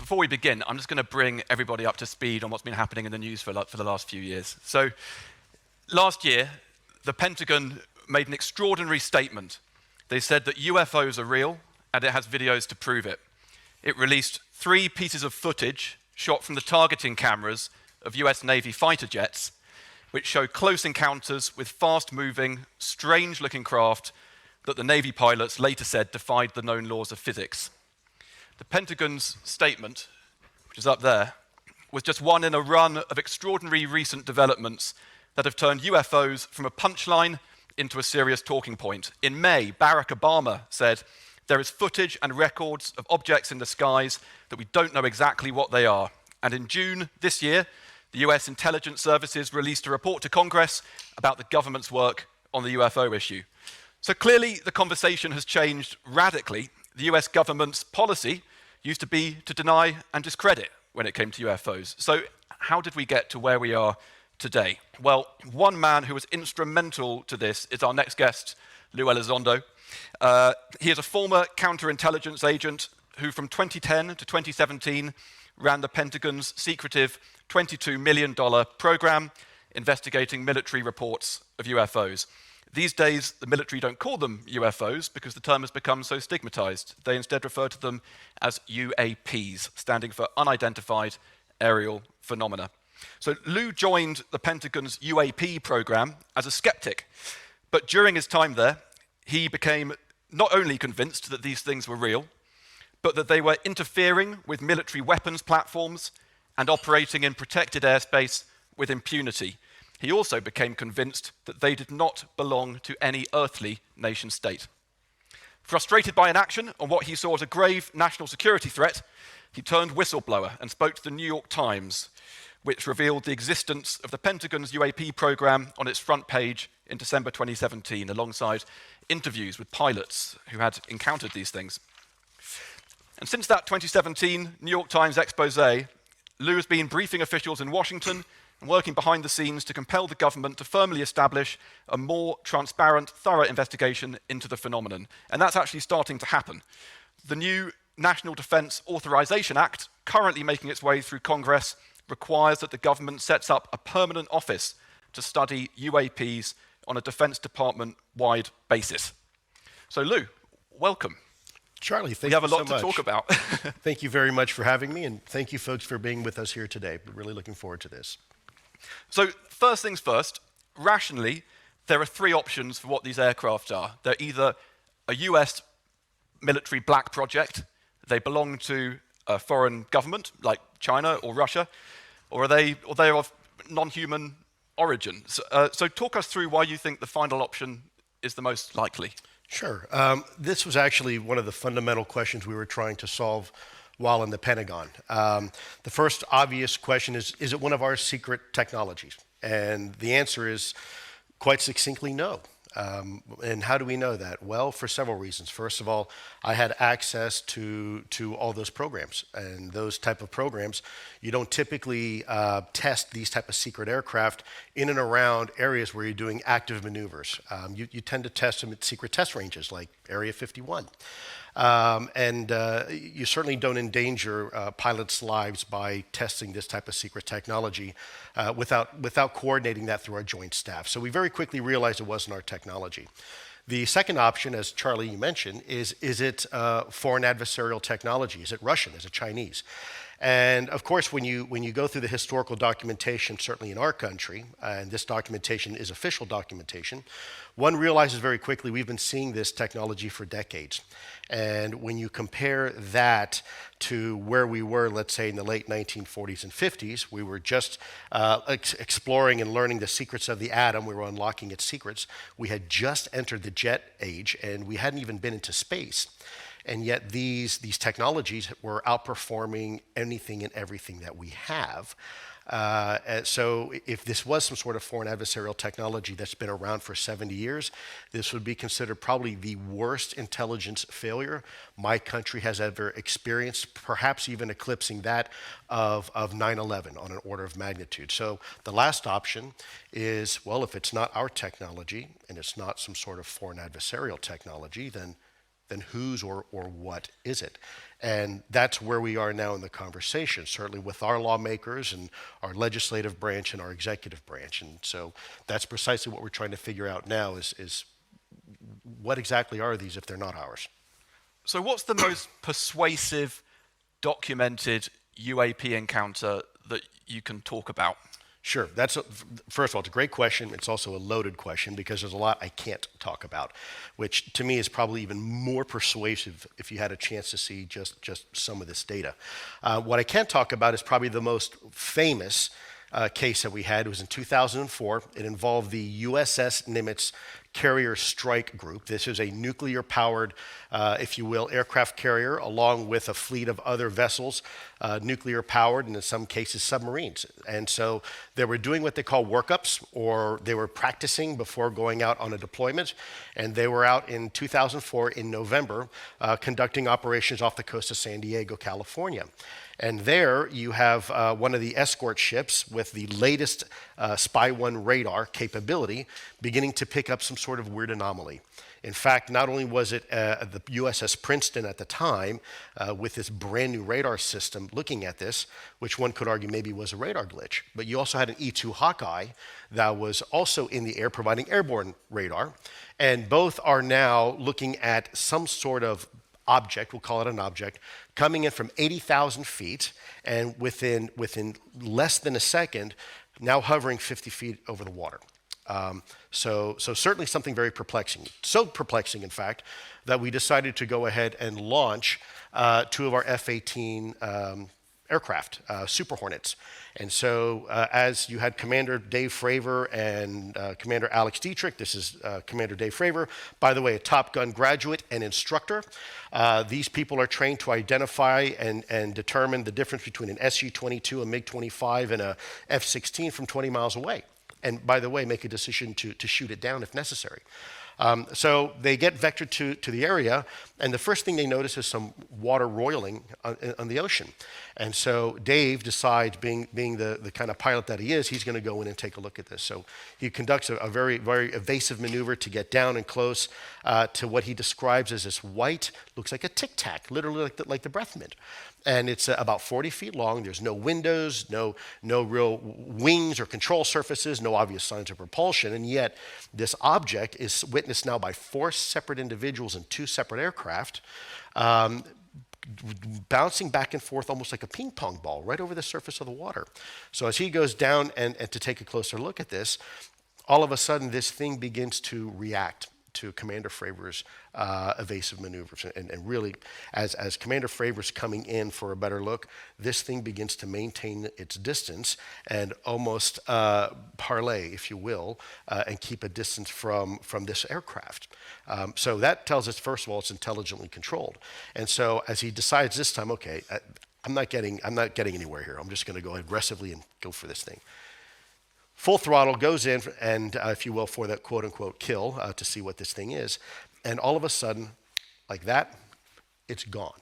before we begin, I'm just going to bring everybody up to speed on what's been happening in the news for the last few years. So, last year, the Pentagon made an extraordinary statement. They said that UFOs are real, and it has videos to prove it. It released 3 pieces of footage shot from the targeting cameras of US Navy fighter jets, which show close encounters with fast-moving, strange-looking craft that the Navy pilots later said defied the known laws of physics. The Pentagon's statement, which is up there, was just one in a run of extraordinary recent developments that have turned UFOs from a punchline into a serious talking point. In May, Barack Obama said, "There is footage and records of objects in the skies that we don't know exactly what they are." And in June this year, the US intelligence services released a report to Congress about the government's work on the UFO issue. So clearly, the conversation has changed radically. The US government's policy used to be to deny and discredit when it came to UFOs. So how did we get to where we are today? Well, one man who was instrumental to this is our next guest, Lou Elizondo. He is a former counterintelligence agent who from 2010 to 2017 ran the Pentagon's secretive $22 million program investigating military reports of UFOs. These days, the military don't call them UFOs because the term has become so stigmatized. They instead refer to them as UAPs, standing for Unidentified Aerial Phenomena. So Lou joined the Pentagon's UAP program as a skeptic, but during his time there, he became not only convinced that these things were real, but that they were interfering with military weapons platforms and operating in protected airspace with impunity. He also became convinced that they did not belong to any earthly nation state. Frustrated by inaction on what he saw as a grave national security threat, he turned whistleblower and spoke to the New York Times, which revealed the existence of the Pentagon's UAP program on its front page in December 2017, alongside interviews with pilots who had encountered these things. And since that 2017 New York Times expose, Lou has been briefing officials in Washington and working behind the scenes to compel the government to firmly establish a more transparent, thorough investigation into the phenomenon. And that's actually starting to happen. The new National Defense Authorization Act, currently making its way through Congress, requires that the government sets up a permanent office to study UAPs on a Defense Department-wide basis. So Lou, welcome. Charlie, thank you so much. We have a lot to talk about. Thank you very much for having me, and thank you folks for being with us here today. We're really looking forward to this. So first things first, rationally, there are 3 options for what these aircraft are. They're either a US military black project, they belong to a foreign government like China or Russia, or they are of non-human origin. So talk us through why you think the final option is the most likely. Sure. This was actually one of the fundamental questions we were trying to solve while in the Pentagon. The first obvious question is it one of our secret technologies? And the answer is quite succinctly no. And how do we know that? Well, for several reasons. First of all, I had access to all those programs. And those type of programs, you don't typically test these type of secret aircraft in and around areas where you're doing active maneuvers. You tend to test them at secret test ranges like Area 51. You certainly don't endanger pilots' lives by testing this type of secret technology without coordinating that through our joint staff. So we very quickly realized it wasn't our technology. The second option, as Charlie, you mentioned, is it foreign adversarial technology? Is it Russian? Is it Chinese? And of course, when you go through the historical documentation, certainly in our country, and this documentation is official documentation, one realizes very quickly we've been seeing this technology for decades. And when you compare that to where we were, let's say in the late 1940s and 50s, we were just exploring and learning the secrets of the atom. We were unlocking its secrets. We had just entered the jet age, and we hadn't even been into space. And yet these technologies were outperforming anything and everything that we have. So if this was some sort of foreign adversarial technology that's been around for 70 years, this would be considered probably the worst intelligence failure my country has ever experienced, perhaps even eclipsing that of 9/11 on an order of magnitude. So the last option is, well, if it's not our technology and it's not some sort of foreign adversarial technology, then then whose or what is it? And that's where we are now in the conversation, certainly with our lawmakers and our legislative branch and our executive branch. And so that's precisely what we're trying to figure out now is what exactly are these if they're not ours? So what's the most persuasive documented UAP encounter that you can talk about? Sure. First of all, it's a great question. It's also a loaded question because there's a lot I can't talk about, which to me is probably even more persuasive if you had a chance to see just some of this data. What I can talk about is probably the most famous case that we had. It was in 2004. It involved the USS Nimitz Carrier Strike Group. This is a nuclear-powered, if you will, aircraft carrier, along with a fleet of other vessels, nuclear-powered, and in some cases submarines. And so they were doing what they call workups, or they were practicing before going out on a deployment. And they were out in 2004 in November, conducting operations off the coast of San Diego, California. And there you have one of the escort ships with the latest Spy 1 radar capability beginning to pick up some sort of weird anomaly. In fact, not only was it the USS Princeton at the time with this brand new radar system looking at this, which one could argue maybe was a radar glitch, but you also had an E-2 Hawkeye that was also in the air providing airborne radar. And both are now looking at some sort of object, we'll call it an object, coming in from 80,000 feet and within less than a second, now hovering 50 feet over the water. So certainly something very perplexing. So perplexing, in fact, that we decided to go ahead and launch 2 of our F-18 aircraft, Super Hornets. And so as you had Commander Dave Fravor and Commander Alex Dietrich, this is Commander Dave Fravor, by the way, a Top Gun graduate and instructor. These people are trained to identify and determine the difference between an Su-22, a MiG-25, and a F-16 from 20 miles away. And by the way, make a decision to shoot it down if necessary. So they get vectored to the area, and the first thing they notice is some water roiling on the ocean. And so Dave decides, being the kind of pilot that he is, he's going to go in and take a look at this. So he conducts a very, very evasive maneuver to get down and close to what he describes as this white, looks like a tic tac, literally like the breath mint. And it's about 40 feet long. There's no windows, no real wings or control surfaces, no obvious signs of propulsion. And yet this object is witnessed now by 4 separate individuals in 2 separate aircraft, bouncing back and forth almost like a ping pong ball right over the surface of the water. So as he goes down and to take a closer look at this, all of a sudden this thing begins to react to Commander Fravor's evasive maneuvers. And really, as Commander Fravor's coming in for a better look, this thing begins to maintain its distance and almost parlay, if you will, and keep a distance from this aircraft. So that tells us, first of all, it's intelligently controlled. And so as he decides this time, okay, I'm not getting anywhere here. I'm just going to go aggressively and go for this thing. Full throttle, goes in, and if you will, for that quote-unquote kill to see what this thing is. And all of a sudden, like that, it's gone.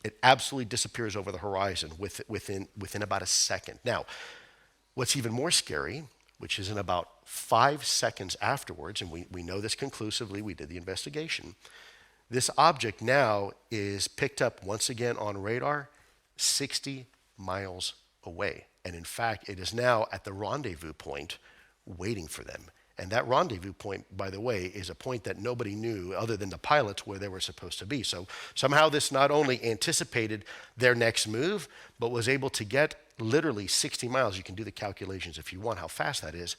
It absolutely disappears over the horizon within about a second. Now, what's even more scary, which is in about 5 seconds afterwards, and we know this conclusively, we did the investigation, this object now is picked up once again on radar 60 miles away. And in fact, it is now at the rendezvous point waiting for them. And that rendezvous point, by the way, is a point that nobody knew other than the pilots where they were supposed to be. So somehow this not only anticipated their next move, but was able to get literally 60 miles. You can do the calculations if you want how fast that is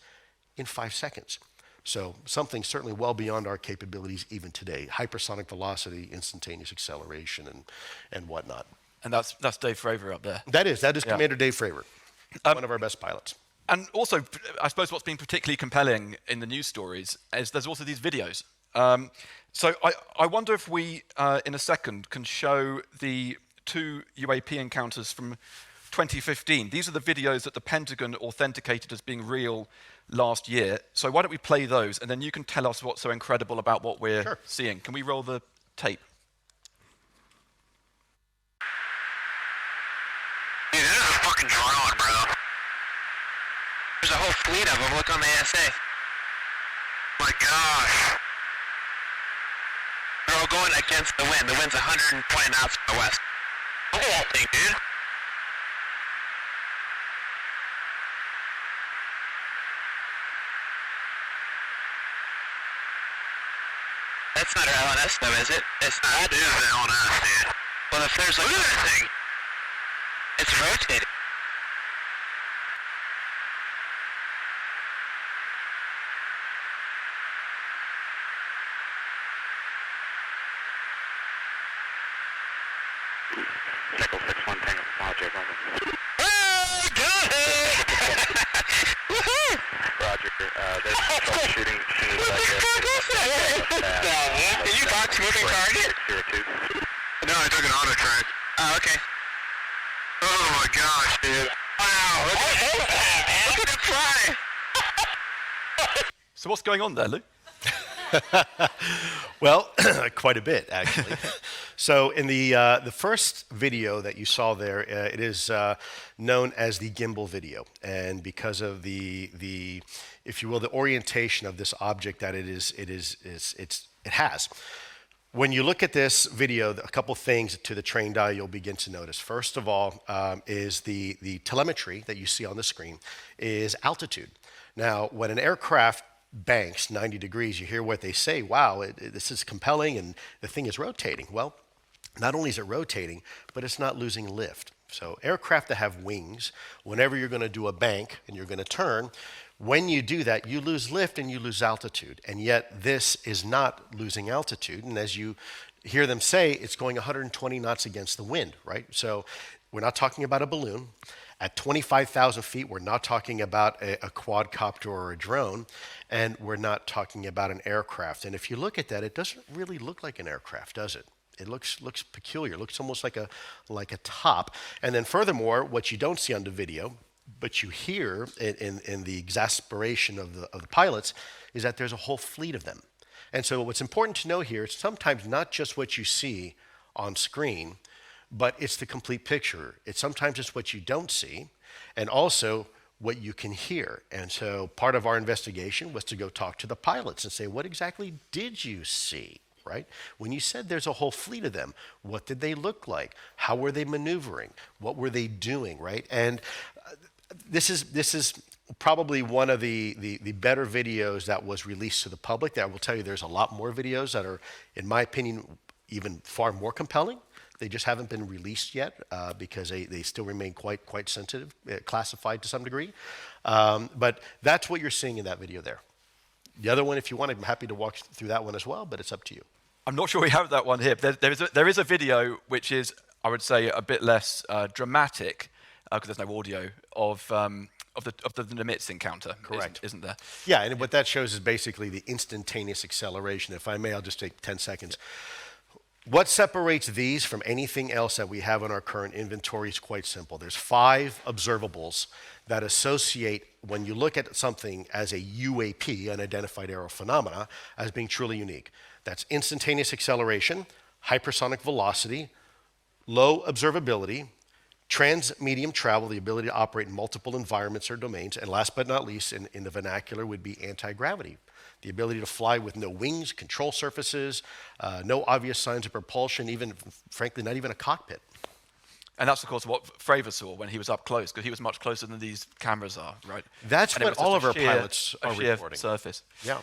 in 5 seconds. So something certainly well beyond our capabilities even today. Hypersonic velocity, instantaneous acceleration, and whatnot. And that's Dave Fravor up there. That is Commander Dave Fravor. One of our best pilots. And also, I suppose what's been particularly compelling in the news stories is there's also these videos. So I wonder if we, in a second, can show the 2 UAP encounters from 2015. These are the videos that the Pentagon authenticated as being real last year. So why don't we play those, and then you can tell us what's so incredible about what we're seeing. Can we roll the tape? Dude, this is a fucking drone, bro. There's a whole fleet of them. Look on the ASA. My gosh. They're all going against the wind. The wind's 120 knots from the west. Look at that thing, dude. That's not our LNS though, is it? It's not. That is the LNS, dude. Well, if there's like... Look at that thing! It's rotating. Nickel 6-1 Tango Logic, over. Oh, got it! Woohoo! Roger, there's troubleshooting. Did you box moving target? No, I took an auto track. Oh, okay. Oh my gosh, dude. Wow, look at that, man. Look at it fly. So what's going on there, Lou? Well, quite a bit, actually. So in the first video that you saw there, it is known as the gimbal video. And because of the if you will, the orientation of this object that it has. When you look at this video, a couple things to the trained eye you'll begin to notice. First of all, is the telemetry that you see on the screen is altitude. Now, when an aircraft banks 90 degrees, you hear what they say, wow, this is compelling and the thing is rotating. Well, not only is it rotating, but it's not losing lift. So aircraft that have wings, whenever you're going to do a bank and you're going to turn, when you do that, you lose lift and you lose altitude. And yet this is not losing altitude. And as you hear them say, it's going 120 knots against the wind, right? So we're not talking about a balloon. At 25,000 feet, we're not talking about a quadcopter or a drone, and we're not talking about an aircraft. And if you look at that, it doesn't really look like an aircraft, does it? It looks peculiar. It looks almost like a top. And then furthermore, what you don't see on the video, but you hear in the exasperation of the pilots, is that there's a whole fleet of them. And so what's important to know here is sometimes not just what you see on screen, but it's the complete picture. Sometimes it's what you don't see, and also what you can hear. And so part of our investigation was to go talk to the pilots and say, what exactly did you see, right? When you said there's a whole fleet of them, what did they look like? How were they maneuvering? What were they doing, right? And this is probably one of the better videos that was released to the public. That I will tell you there's a lot more videos that are, in my opinion, even far more compelling. They just haven't been released yet because they still remain quite sensitive, classified to some degree. But that's what you're seeing in that video there. The other one, if you want, I'm happy to walk through that one as well, but it's up to you. I'm not sure we have that one here. There is a video which is, I would say, a bit less dramatic because there's no audio of the Nimitz encounter. Correct. Isn't there? Yeah, and what that shows is basically the instantaneous acceleration. If I may, I'll just take 10 seconds. What separates these from anything else that we have in our current inventory is quite simple. There's 5 observables that associate, when you look at something as a UAP, unidentified aerial phenomena, as being truly unique. That's instantaneous acceleration, hypersonic velocity, low observability, trans-medium travel, the ability to operate in multiple environments or domains, and last but not least, in the vernacular, would be anti-gravity. The ability to fly with no wings, control surfaces, no obvious signs of propulsion, even, frankly, not even a cockpit. And that's, of course, what Fravor saw when he was up close, because he was much closer than these cameras are, right? That's and what all of our pilots are reporting. Surface. Yeah.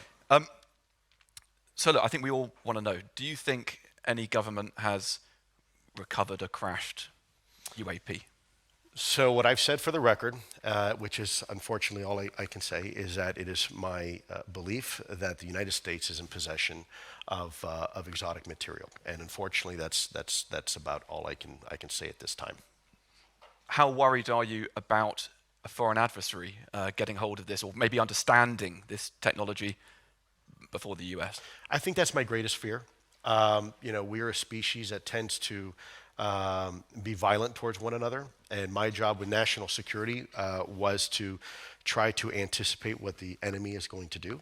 So look, I think we all want to know, do you think any government has recovered a crashed UAP? So what I've said for the record, which is unfortunately all I can say, is that it is my belief that the United States is in possession of exotic material, and unfortunately, that's about all I can say at this time. How worried are you about a foreign adversary getting hold of this, or maybe understanding this technology before the U.S.? I think that's my greatest fear. We're a species that tends to be violent towards one another. And my job with national security was to try to anticipate what the enemy is going to do.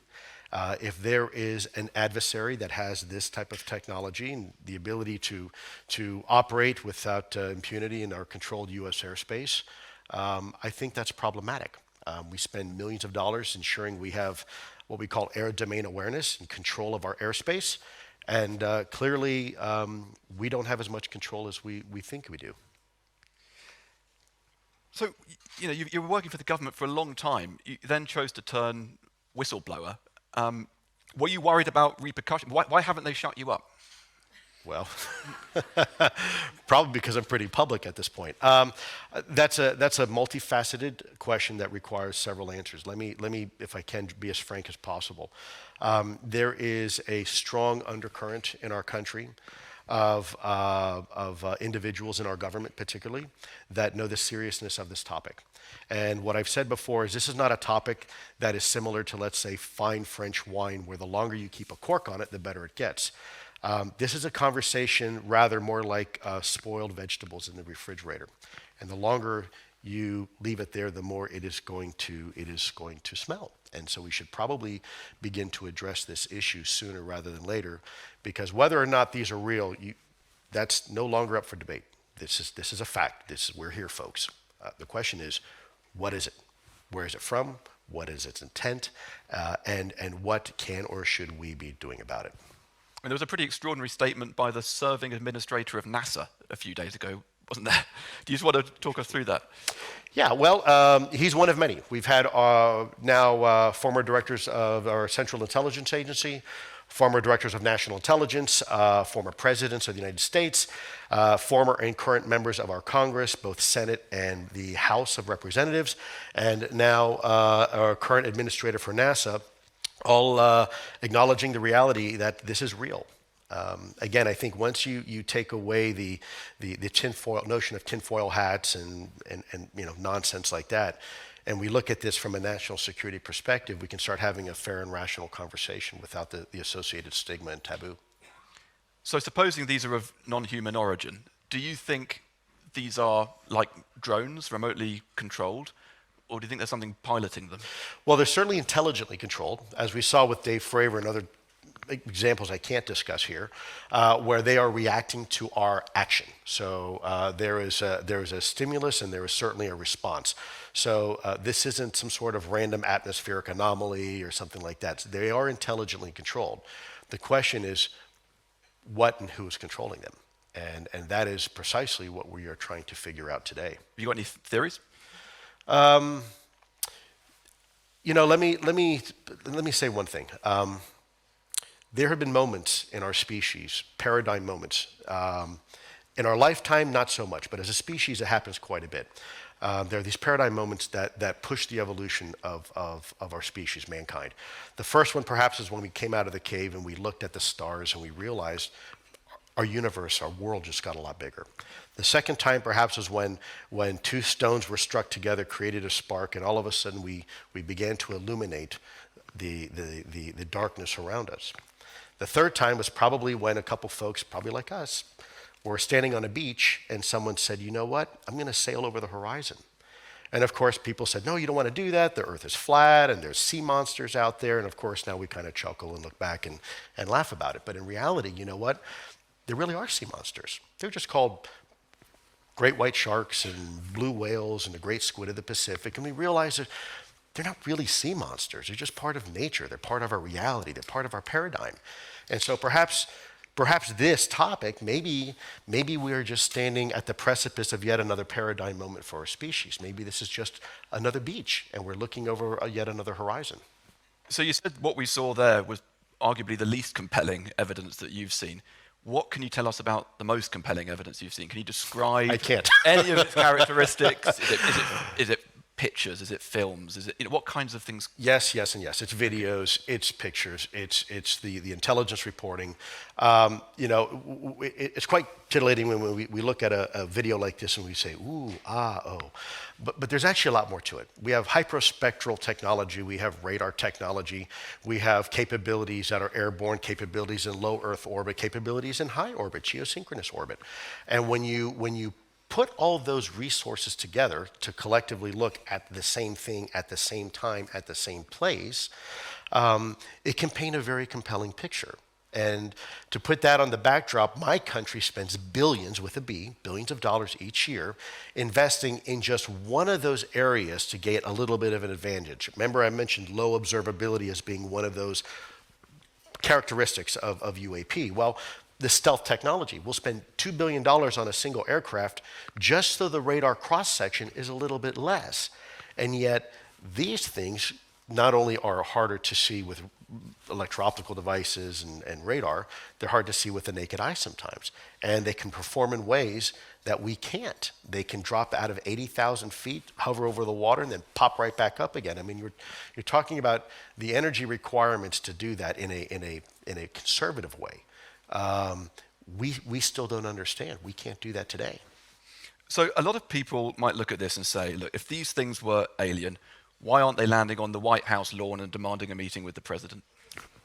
If there is an adversary that has this type of technology and the ability to operate without impunity in our controlled U.S. airspace, I think that's problematic. We spend millions of dollars ensuring we have what we call air domain awareness and control of our airspace. And clearly, we don't have as much control as we think we do. So, you were working for the government for a long time. You then chose to turn whistleblower. Were you worried about repercussions? Why haven't they shut you up? Well, probably because I'm pretty public at this point. That's a multifaceted question that requires several answers. Let me, if I can, be as frank as possible. There is a strong undercurrent in our country of individuals in our government, particularly, that know the seriousness of this topic. And what I've said before is this is not a topic that is similar to, let's say, fine French wine, where the longer you keep a cork on it, the better it gets. This is a conversation rather more like spoiled vegetables in the refrigerator. And the longer you leave it there, the more it is going to smell. And so we should probably begin to address this issue sooner rather than later, because whether or not these are real, that's no longer up for debate. This is a fact. We're here, folks. The question is, what is it? Where is it from? What is its intent? And what can or should we be doing about it? And there was a pretty extraordinary statement by the serving administrator of NASA a few days ago, wasn't there? Do you just want to talk us through that? Yeah, well, he's one of many. We've had now former directors of our Central Intelligence Agency, former directors of national intelligence, former presidents of the United States, former and current members of our Congress, both Senate and the House of Representatives, and now our current administrator for NASA, all acknowledging the reality that this is real. Again, I think once you take away the tinfoil notion of tinfoil hats and nonsense like that, and we look at this from a national security perspective, we can start having a fair and rational conversation without the associated stigma and taboo. So supposing these are of non-human origin, do you think these are like drones, remotely controlled? Or do you think there's something piloting them? Well, they're certainly intelligently controlled, as we saw with Dave Fravor and other examples I can't discuss here, where they are reacting to our action. So there is a stimulus and there is certainly a response. So this isn't some sort of random atmospheric anomaly or something like that. They are intelligently controlled. The question is, what and who is controlling them? And that is precisely what we are trying to figure out today. Have you got any theories? Let me say one thing. There have been moments in our species, paradigm moments. In our lifetime, not so much, but as a species, it happens quite a bit. There are these paradigm moments that push the evolution of our species, mankind. The first one, perhaps, is when we came out of the cave and we looked at the stars and we realized our universe, our world just got a lot bigger. The second time, perhaps, was when two stones were struck together, created a spark, and all of a sudden we began to illuminate the darkness around us. The third time was probably when a couple folks, probably like us, were standing on a beach and someone said, you know what, I'm going to sail over the horizon. And of course, people said, no, you don't want to do that. The earth is flat and there's sea monsters out there. And of course, now we kind of chuckle and look back and laugh about it. But in reality, you know what? There really are sea monsters. They're just called great white sharks and blue whales and the great squid of the Pacific. And we realize that they're not really sea monsters. They're just part of nature. They're part of our reality. They're part of our paradigm. And so perhaps this topic, maybe we are just standing at the precipice of yet another paradigm moment for our species. Maybe this is just another beach and we're looking over yet another horizon. So you said what we saw there was arguably the least compelling evidence that you've seen. What can you tell us about the most compelling evidence you've seen? Can you describe I can't. any of its characteristics? Is it pictures? Is it films? Is it what kinds of things? Yes, and yes. It's videos. It's pictures. It's the intelligence reporting. It's quite titillating when we look at a video like this and we say, ooh, oh. But there's actually a lot more to it. We have hyperspectral technology. We have radar technology. We have capabilities that are airborne, capabilities in low Earth orbit, capabilities in high orbit, geosynchronous orbit. And when you put all those resources together to collectively look at the same thing at the same time at the same place, it can paint a very compelling picture. And to put that on the backdrop, my country spends billions, with a B, billions of dollars each year, investing in just one of those areas to get a little bit of an advantage. Remember, I mentioned low observability as being one of those characteristics of UAP. Well, the stealth technology, we'll spend $2 billion on a single aircraft just so the radar cross-section is a little bit less. And yet, these things not only are harder to see with electro-optical devices and radar, they're hard to see with the naked eye sometimes. And they can perform in ways that we can't. They can drop out of 80,000 feet, hover over the water, and then pop right back up again. I mean, you're talking about the energy requirements to do that in a conservative way. We still don't understand. We can't do that today. So a lot of people might look at this and say, look, if these things were alien, why aren't they landing on the White House lawn and demanding a meeting with the president?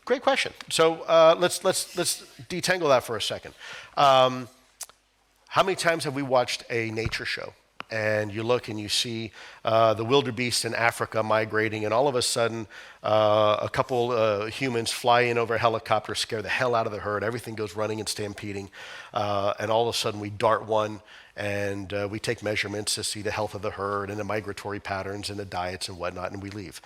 Great question. So let's detangle that for a second. How many times have we watched a nature show? And you look and you see the wildebeest in Africa migrating, and all of a sudden a couple humans fly in over a helicopter, scare the hell out of the herd, everything goes running and stampeding, and all of a sudden we dart one, and we take measurements to see the health of the herd and the migratory patterns and the diets and whatnot, and we leave.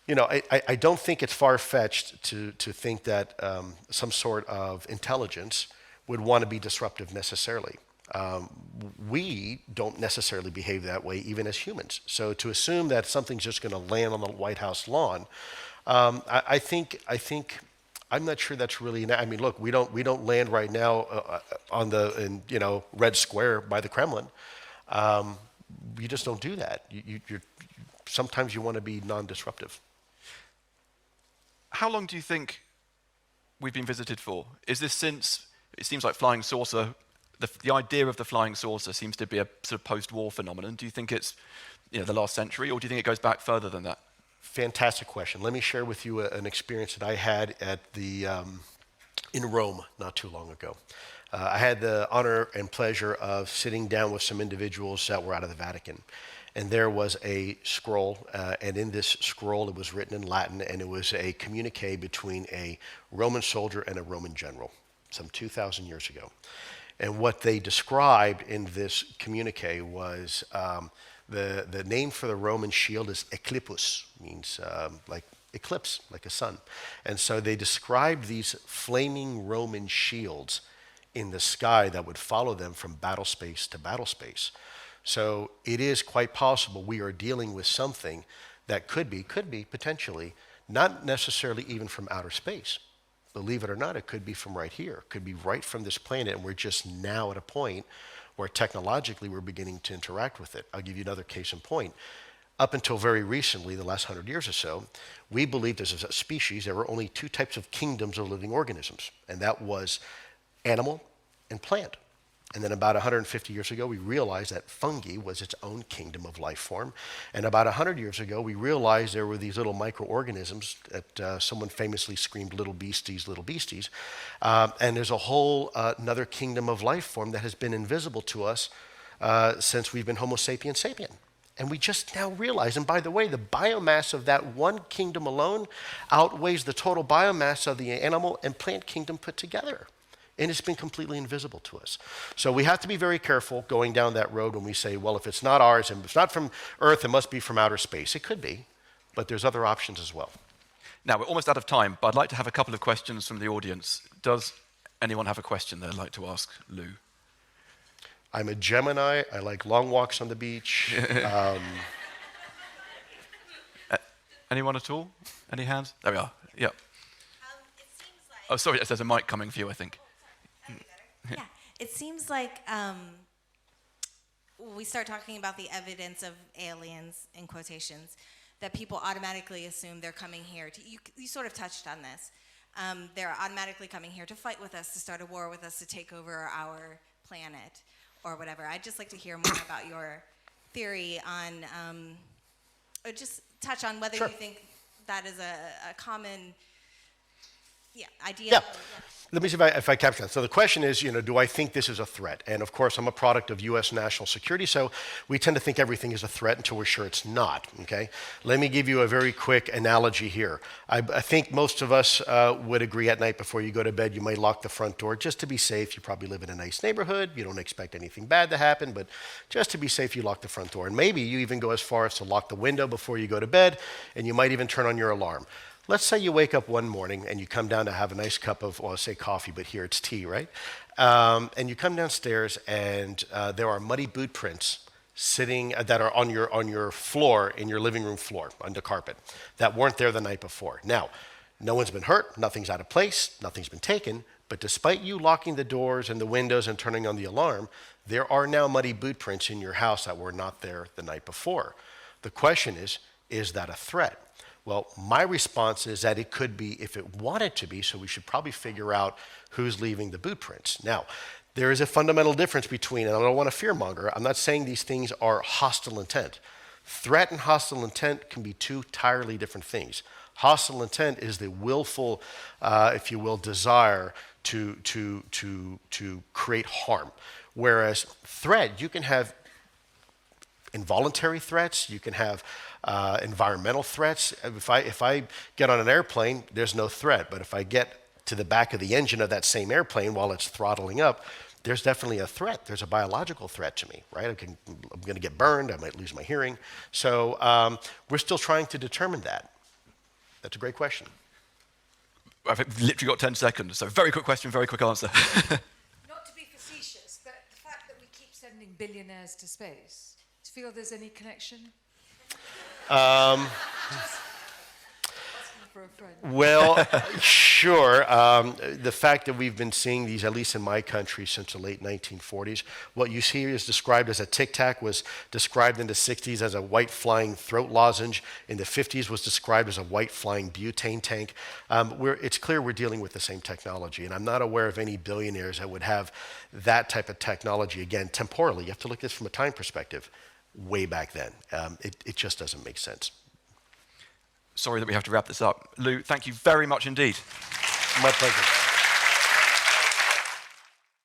You know, I don't think it's far-fetched to think that some sort of intelligence would want to be disruptive necessarily. We don't necessarily behave that way even as humans. So to assume that something's just going to land on the White House lawn, I think I'm not sure that's really. I mean, look, we don't land right now on the Red Square by the Kremlin. You just don't do that. Sometimes you want to be non-disruptive. How long do you think we've been visited for? Is this since? It seems like flying saucer. The idea of the flying saucer seems to be a sort of post-war phenomenon. Do you think it's the last century, or do you think it goes back further than that? Fantastic question. Let me share with you an experience that I had at in Rome not too long ago. I had the honor and pleasure of sitting down with some individuals that were out of the Vatican. And there was a scroll, and in this scroll it was written in Latin, and it was a communique between a Roman soldier and a Roman general, some 2,000 years ago. And what they described in this communique was the name for the Roman shield is eclipus, means like eclipse, like a sun. And so they described these flaming Roman shields in the sky that would follow them from battle space to battle space. So it is quite possible we are dealing with something that could be potentially, not necessarily even from outer space. Believe it or not, it could be from right here. It could be right from this planet, and we're just now at a point where technologically we're beginning to interact with it. I'll give you another case in point. Up until very recently, the last 100 years or so, we believed as a species there were only two types of kingdoms of living organisms, and that was animal and plant. And then about 150 years ago, we realized that fungi was its own kingdom of life form. And about 100 years ago, we realized there were these little microorganisms that someone famously screamed, little beasties, little beasties. And there's a whole another kingdom of life form that has been invisible to us since we've been Homo sapiens sapien. And we just now realize, and by the way, the biomass of that one kingdom alone outweighs the total biomass of the animal and plant kingdom put together. And it's been completely invisible to us. So we have to be very careful going down that road when we say, well, if it's not ours and it's not from Earth, it must be from outer space. It could be, but there's other options as well. Now, we're almost out of time, but I'd like to have a couple of questions from the audience. Does anyone have a question they'd like to ask Lou? I'm a Gemini. I like long walks on the beach. Anyone at all? Any hands? There we are. Yeah. It seems like... Oh, sorry, there's a mic coming for you, I think. Yeah, it seems like we start talking about the evidence of aliens, in quotations, that people automatically assume they're coming here. You sort of touched on this. They're automatically coming here to fight with us, to start a war with us, to take over our planet or whatever. I'd just like to hear more about your theory on, or just touch on whether Sure. you think that is a common idea. Yeah. Let me see if I capture that. So the question is, do I think this is a threat? And of course, I'm a product of U.S. national security, so we tend to think everything is a threat until we're sure it's not, okay? Let me give you a very quick analogy here. I think most of us would agree at night before you go to bed, you might lock the front door just to be safe. You probably live in a nice neighborhood. You don't expect anything bad to happen, but just to be safe, you lock the front door. And maybe you even go as far as to lock the window before you go to bed, and you might even turn on your alarm. Let's say you wake up one morning and you come down to have a nice cup of, well, I say coffee, but here it's tea, right? And you come downstairs and there are muddy boot prints sitting that are on your floor, in your living room floor, under carpet, that weren't there the night before. Now, no one's been hurt, nothing's out of place, nothing's been taken, but despite you locking the doors and the windows and turning on the alarm, there are now muddy boot prints in your house that were not there the night before. The question is that a threat? Well, my response is that it could be if it wanted to be, so we should probably figure out who's leaving the boot prints. Now, there is a fundamental difference between, and I don't want to fearmonger, I'm not saying these things are hostile intent. Threat and hostile intent can be two entirely different things. Hostile intent is the willful, if you will, desire to create harm. Whereas threat, you can have involuntary threats, you can have environmental threats. If I get on an airplane, there's no threat. But if I get to the back of the engine of that same airplane while it's throttling up, there's definitely a threat. There's a biological threat to me, right? I'm going to get burned. I might lose my hearing. So we're still trying to determine that. That's a great question. I've literally got 10 seconds, so very quick question, very quick answer. Not to be facetious, but the fact that we keep sending billionaires to space, do you feel there's any connection? For a friend. Well, sure. The fact that we've been seeing these, at least in my country, since the late 1940s, what you see is described as a Tic Tac was described in the 60s as a white flying throat lozenge. In the 50s was described as a white flying butane tank. It's clear we're dealing with the same technology, and I'm not aware of any billionaires that would have that type of technology. Again, temporally, you have to look at this from a time perspective. Way back then, it just doesn't make sense. Sorry that we have to wrap this up. Lou, thank you very much indeed. My pleasure.